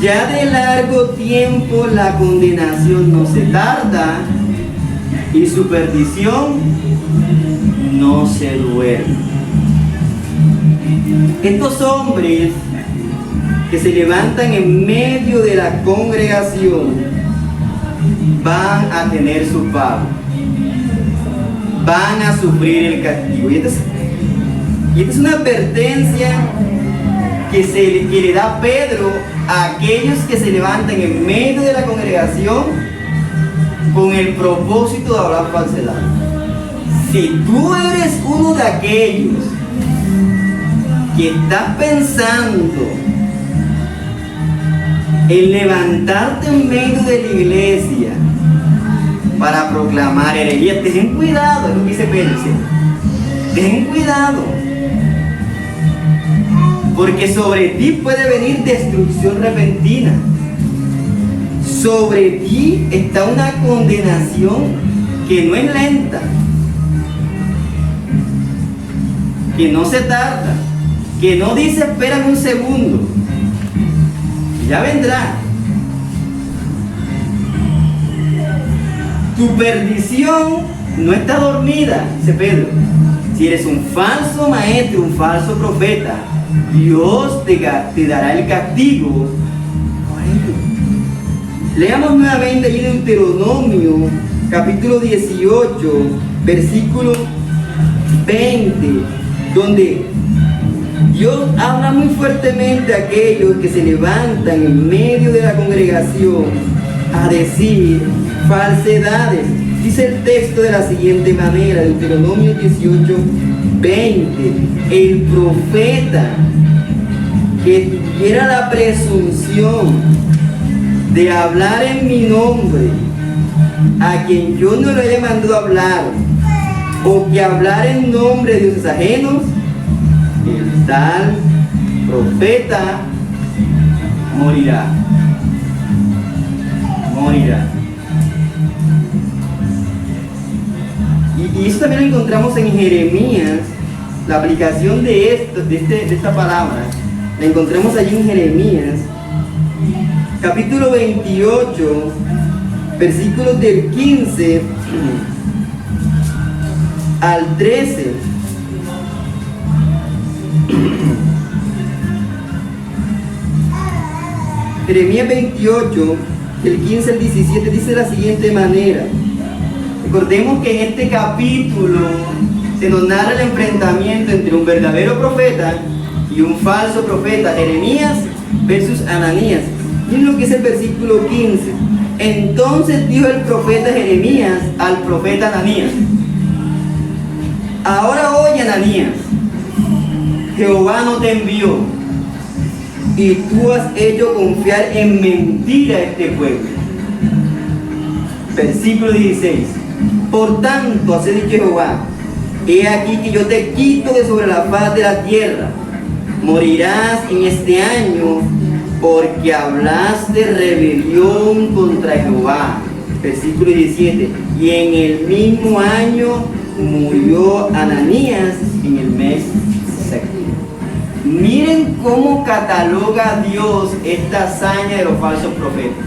ya de largo tiempo la condenación no se tarda y su perdición no se duerme. Estos hombres que se levantan en medio de la congregación van a tener su pago, van a sufrir el castigo. Y esta es una advertencia que le da Pedro a aquellos que se levantan en medio de la congregación con el propósito de hablar falsedad. Si tú eres uno de aquellos que estás pensando el levantarte en medio de la iglesia para proclamar herejías. Ten cuidado, es lo que dice Pedro. Ten cuidado, porque sobre ti puede venir destrucción repentina. Sobre ti está una condenación que no es lenta, que no se tarda, que no dice espérame un segundo, ya vendrá. Tu perdición no está dormida, dice Pedro. Si eres un falso maestro, un falso profeta, Dios te dará el castigo por ello. Leamos nuevamente allí Deuteronomio, capítulo 18, versículo 20, donde Dios habla muy fuertemente a aquellos que se levantan en medio de la congregación a decir falsedades. Dice el texto de la siguiente manera, Deuteronomio 18, 20, el profeta que tuviera la presunción de hablar en mi nombre, a quien yo no le haya mandado a hablar, o que hablar en nombre de dioses ajenos, el tal profeta morirá. Morirá. Y eso también lo encontramos en Jeremías. La aplicación de esta palabra la encontramos allí en Jeremías, capítulo 28, versículos del 15 al 13. Jeremías 28, del 15 al 17, dice de la siguiente manera. Recordemos que en este capítulo se nos narra el enfrentamiento entre un verdadero profeta y un falso profeta, Jeremías versus Ananías. Miren lo que es el versículo 15. Entonces dijo el profeta Jeremías al profeta Ananías: ahora oye, Ananías, Jehová no te envió, y tú has hecho confiar en mentira a este pueblo. Versículo 16. Por tanto, así dicho Jehová, he aquí que yo te quito de sobre la faz de la tierra. Morirás en este año, porque hablaste rebelión contra Jehová. Versículo 17. Y en el mismo año murió Ananías en el mes séptimo. Miren cómo cataloga Dios esta hazaña de los falsos profetas.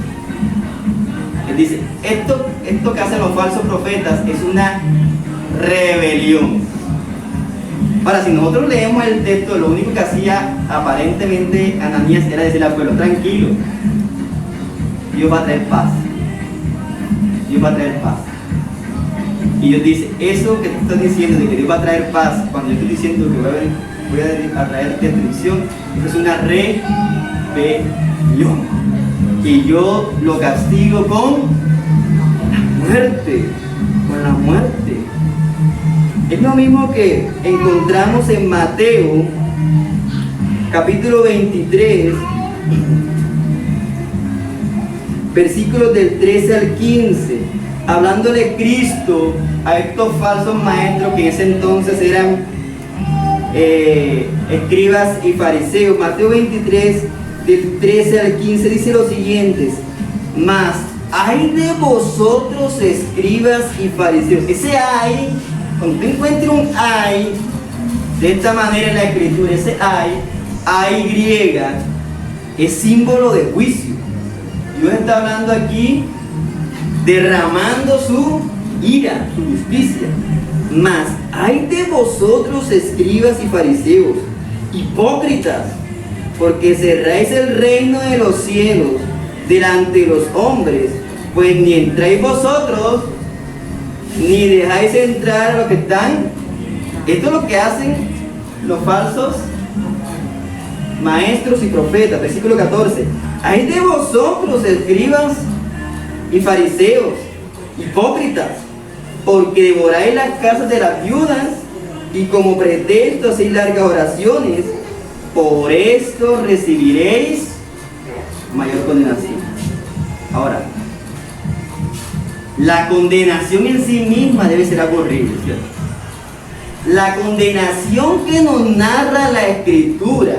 Él dice, esto que hacen los falsos profetas es una rebelión. Ahora, si nosotros leemos el texto, lo único que hacía aparentemente Ananías era decirle al pueblo: tranquilo, Dios va a traer paz. Dios va a traer paz. Y Dios dice, eso que tú estás diciendo de que Dios va a traer paz, cuando yo estoy diciendo que voy a traer destrucción, eso es una rebelión. Y yo lo castigo con la muerte. Con la muerte. Es lo mismo que encontramos en Mateo, capítulo 23, versículos del 13 al 15, hablándole Cristo a estos falsos maestros que en ese entonces eran escribas y fariseos. Mateo 23, del 13 al 15, dice lo siguiente: mas hay de vosotros, escribas y fariseos. Ese hay, cuando tú encuentres un hay de esta manera en la escritura, ese hay griega, es símbolo de juicio. Dios está hablando aquí derramando su ira, su justicia. Mas hay de vosotros, escribas y fariseos, hipócritas, porque cerráis el reino de los cielos delante de los hombres, pues ni entráis vosotros, ni dejáis entrar a los que están. Esto es lo que hacen los falsos maestros y profetas. Versículo 14. Hay de vosotros, escribas y fariseos, hipócritas, porque devoráis las casas de las viudas y como pretexto hacéis largas oraciones. Por esto recibiréis mayor condenación. Ahora, la condenación en sí misma debe ser algo horrible, ¿cierto? La condenación que nos narra la Escritura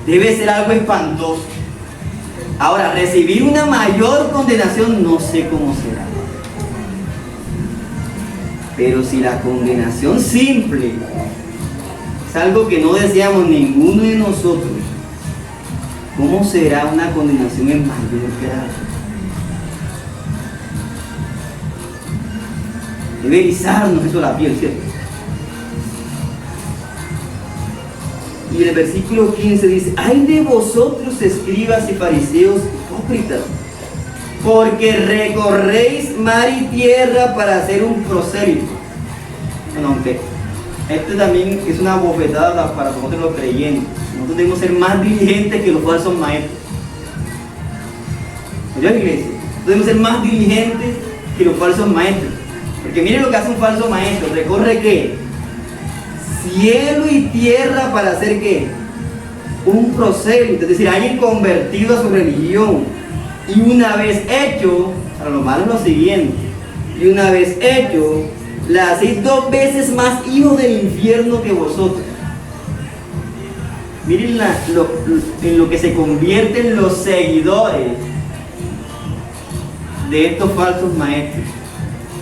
debe ser algo espantoso. Ahora, recibir una mayor condenación no sé cómo será. Pero si la condenación simple es algo que no deseamos ninguno de nosotros, ¿cómo será una condenación en mayor grado? Debe erizarnos eso la piel, ¿cierto? Y el versículo 15 dice: ay de vosotros, escribas y fariseos hipócritas, porque recorréis mar y tierra para hacer un prosélito. Bueno, aunque esto también es una bofetada para nosotros los creyentes. Nosotros debemos ser más diligentes que los falsos maestros. ¿Oyó, iglesia? Nosotros debemos ser más diligentes que los falsos maestros. Porque miren lo que hace un falso maestro. Recorre ¿qué? Cielo y tierra para hacer ¿qué? Un prosélito, es decir, alguien convertido a su religión. Y una vez hecho, para lo malo es lo siguiente, y una vez hecho, la hacéis 2 veces más hijos del infierno que vosotros. Miren en lo que se convierten los seguidores de estos falsos maestros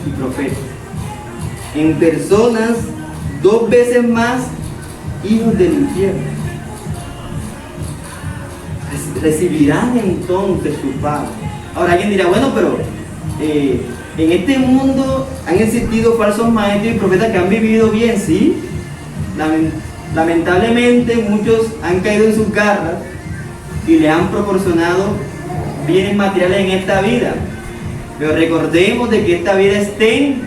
y profetas, en personas 2 veces más hijos del infierno. Recibirán entonces su pago. Ahora alguien dirá: bueno, pero en este mundo han existido falsos maestros y profetas que han vivido bien, ¿sí? Lamentablemente muchos han caído en sus garras y le han proporcionado bienes materiales en esta vida. Pero recordemos de que esta vida es temporal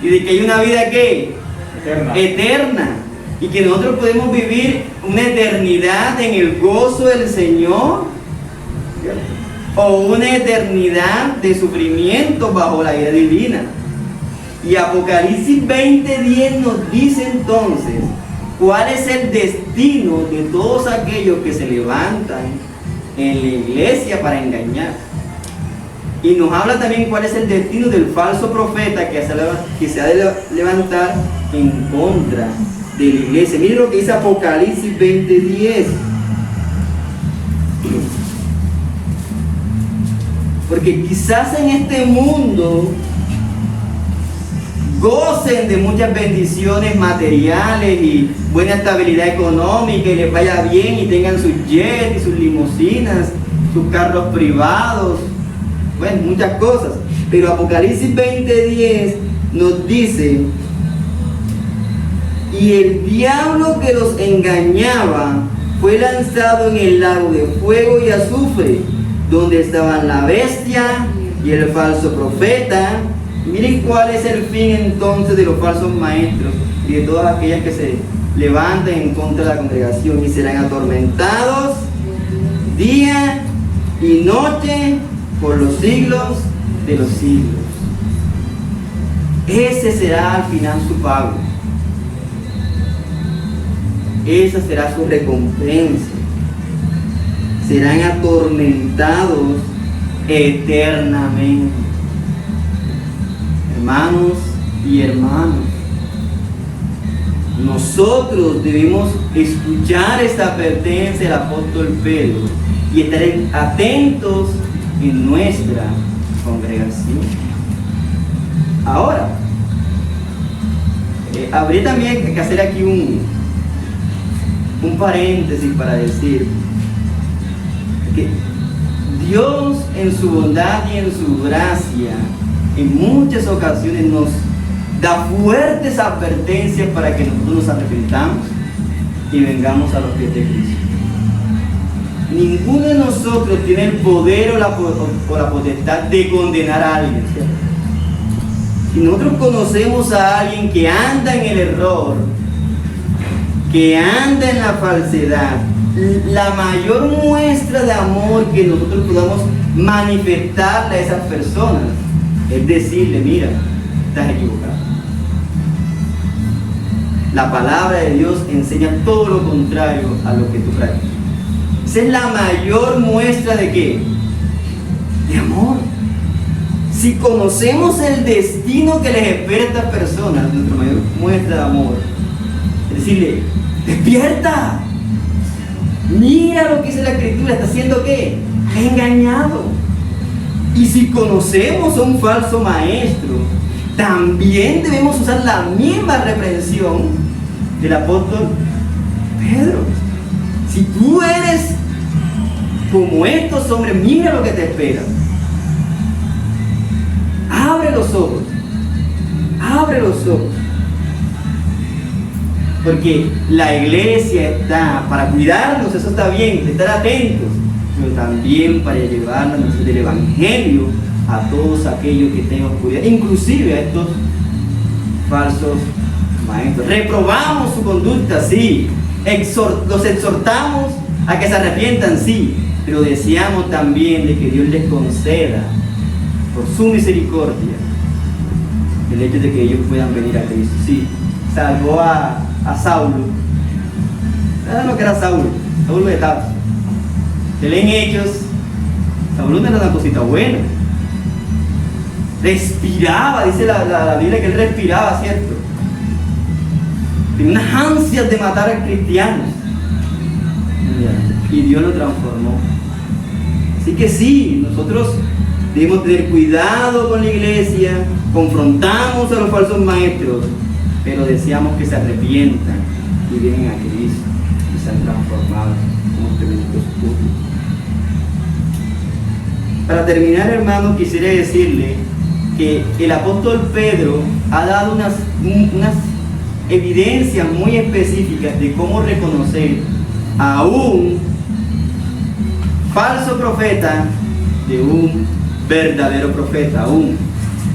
y de que hay una vida ¿qué? Eterna. Y que nosotros podemos vivir una eternidad en el gozo del Señor, o una eternidad de sufrimiento bajo la ira divina. Y Apocalipsis 20:10 nos dice entonces cuál es el destino de todos aquellos que se levantan en la iglesia para engañar. Y nos habla también cuál es el destino del falso profeta que se ha de levantar en contra de la iglesia. Miren lo que dice Apocalipsis 20:10. Porque quizás en este mundo gocen de muchas bendiciones materiales y buena estabilidad económica y les vaya bien y tengan sus jets y sus limusinas, sus carros privados, bueno, muchas cosas. Pero Apocalipsis 20:10 nos dice: y el diablo que los engañaba fue lanzado en el lago de fuego y azufre, donde estaban la bestia y el falso profeta. Miren cuál es el fin entonces de los falsos maestros y de todas aquellas que se levantan en contra de la congregación, y serán atormentados día y noche por los siglos de los siglos. Ese será al final su pago. Esa será su recompensa. Serán atormentados eternamente. Hermanos y hermanas, nosotros debemos escuchar esta advertencia del apóstol Pedro y estar atentos en nuestra congregación. Ahora, habría también que hacer aquí un paréntesis para decir que Dios en su bondad y en su gracia en muchas ocasiones nos da fuertes advertencias para que nosotros nos arrepentamos y vengamos a los pies de Cristo. Ninguno de nosotros tiene el poder o la potestad de condenar a alguien, ¿cierto? Si nosotros conocemos a alguien que anda en el error, que anda en la falsedad, la mayor muestra de amor que nosotros podamos manifestarle a esas personas es decirle: mira, estás equivocado. La palabra de Dios enseña todo lo contrario a lo que tú practicas. Esa es la mayor muestra de ¿qué? De amor. Si conocemos el destino que les espera a estas personas, nuestra mayor muestra de amor es decirle: despierta, mira lo que dice la Escritura, está haciendo ¿qué? Engañado. Y si conocemos a un falso maestro, también debemos usar la misma reprensión del apóstol Pedro. Si tú eres como estos hombres, mira lo que te espera. Abre los ojos. Abre los ojos. Porque la iglesia está para cuidarnos, eso está bien, estar atentos, pero también para llevarnos del Evangelio a todos aquellos que estén en oscuridad, inclusive a estos falsos maestros. Reprobamos su conducta, sí. Los exhortamos a que se arrepientan, sí, pero deseamos también de que Dios les conceda, por su misericordia, el hecho de que ellos puedan venir a Cristo. Sí, salvó a Saulo. ¿Saben lo que era Saulo? Saulo de Tarso. Se leen Hechos. Saulo no era una cosita buena. Respiraba, dice la Biblia que él respiraba, ¿cierto? Tenía unas ansias de matar a cristianos. Y Dios lo transformó. Así que sí, nosotros debemos tener cuidado con la iglesia, confrontamos a los falsos maestros, pero deseamos que se arrepientan y vengan a Cristo y sean transformados como tremendos públicos. Para terminar, hermanos, quisiera decirle que el apóstol Pedro ha dado unas evidencias muy específicas de cómo reconocer a un falso profeta de un verdadero profeta.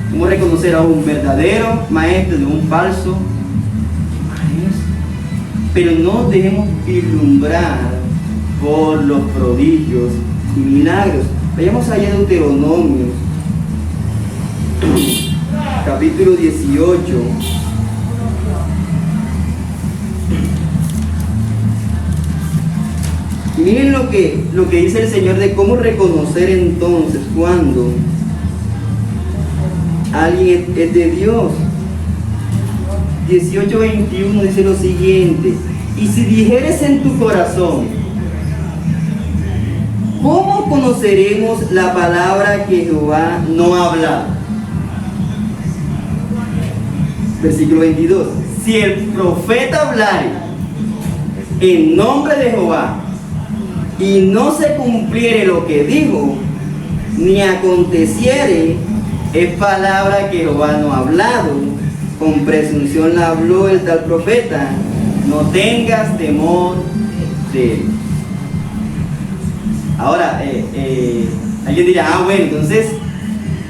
Cómo reconocer a un verdadero maestro de un falso maestro. Pero no debemos vislumbrar por los prodigios y milagros. Vayamos allá a Deuteronomio capítulo 18. Y miren lo que dice el Señor de cómo reconocer entonces cuando alguien es de Dios. 18:21 dice lo siguiente: y si dijeres en tu corazón, ¿cómo conoceremos la palabra que Jehová no ha hablado? Versículo 22: si el profeta hablare en nombre de Jehová y no se cumpliere lo que dijo, ni aconteciere, es palabra que Jehová no ha hablado, con presunción la habló el tal profeta, no tengas temor de él. Ahora, alguien dirá: bueno, entonces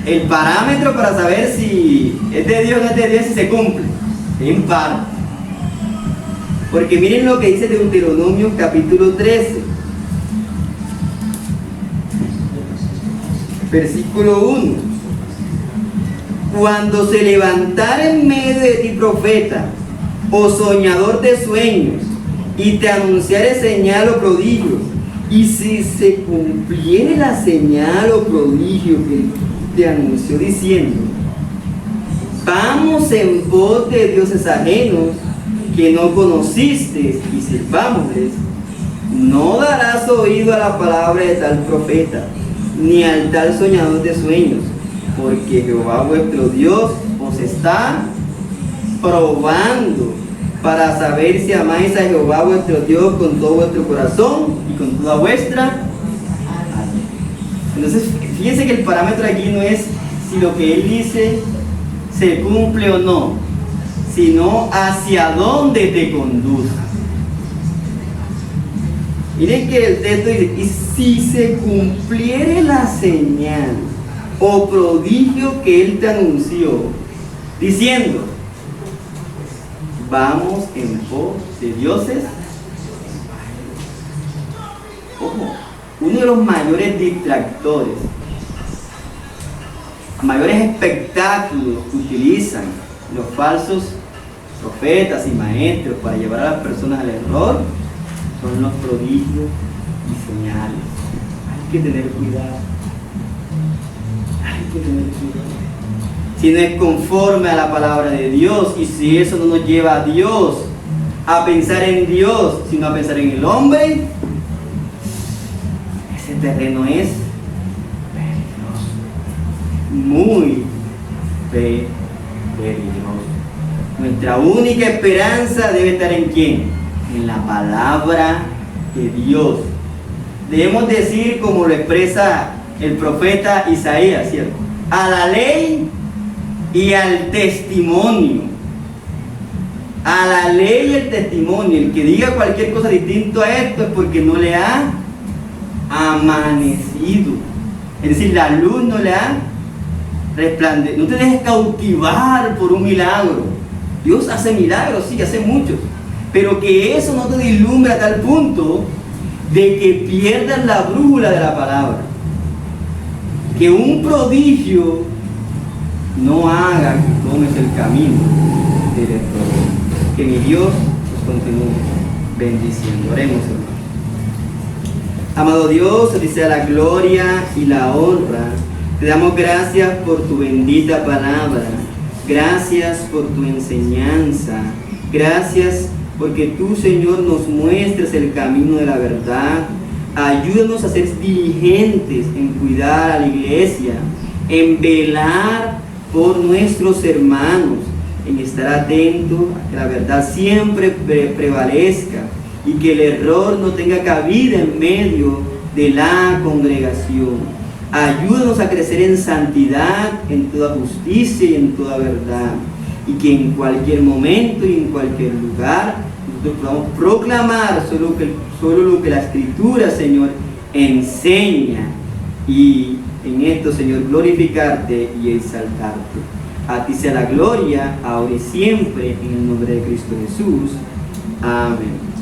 el parámetro para saber si es de Dios o no es de Dios si se cumple, es impar. Porque miren lo que dice Deuteronomio capítulo 13, versículo 1: cuando se levantare en medio de ti profeta o soñador de sueños y te anunciare señal o prodigio, y si se cumpliere la señal o prodigio que te anunció diciendo: vamos en pos de dioses ajenos que no conociste y sirvámosles, no darás oído a la palabra de tal profeta, ni al tal soñador de sueños, porque Jehová vuestro Dios os está probando para saber si amáis a Jehová vuestro Dios con todo vuestro corazón y con toda vuestra alma. Entonces, fíjense que el parámetro aquí no es si lo que él dice se cumple o no, sino hacia dónde te conduce. Miren que el texto dice: y si se cumpliere la señal o prodigio que él te anunció, diciendo: vamos en pos de dioses. Ojo, uno de los mayores distractores, mayores espectáculos que utilizan los falsos profetas y maestros para llevar a las personas al error son los prodigios y señales. Hay que tener cuidado. Hay que tener cuidado. Si no es conforme a la palabra de Dios, y si eso no nos lleva a Dios, a pensar en Dios, sino a pensar en el hombre, ese terreno es peligroso, muy peligroso. Nuestra única esperanza debe estar ¿en quién? En la palabra de Dios. Debemos decir, como lo expresa el profeta Isaías, ¿cierto? A la ley y al testimonio. A la ley y al testimonio. El que diga cualquier cosa distinto a esto es porque no le ha amanecido. Es decir, la luz no le ha resplandecido. No te dejes cautivar por un milagro. Dios hace milagros, sí, hace muchos. Pero que eso no te deslumbre a tal punto de que pierdas la brújula de la palabra. Que un prodigio no haga que tomes el camino del error. Que mi Dios nos continúe bendiciendo. Oremos, hermano. Amado Dios, a ti sea la gloria y la honra. Te damos gracias por tu bendita palabra. Gracias por tu enseñanza. Gracias porque tú, Señor, nos muestras el camino de la verdad. Ayúdanos a ser diligentes en cuidar a la iglesia, en velar por nuestros hermanos, en estar atentos a que la verdad siempre prevalezca y que el error no tenga cabida en medio de la congregación. Ayúdanos a crecer en santidad, en toda justicia y en toda verdad, y que en cualquier momento y en cualquier lugar nosotros podamos proclamar solo lo que la Escritura, Señor, enseña, y en esto, Señor, glorificarte y exaltarte. A ti sea la gloria, ahora y siempre, en el nombre de Cristo Jesús. Amén.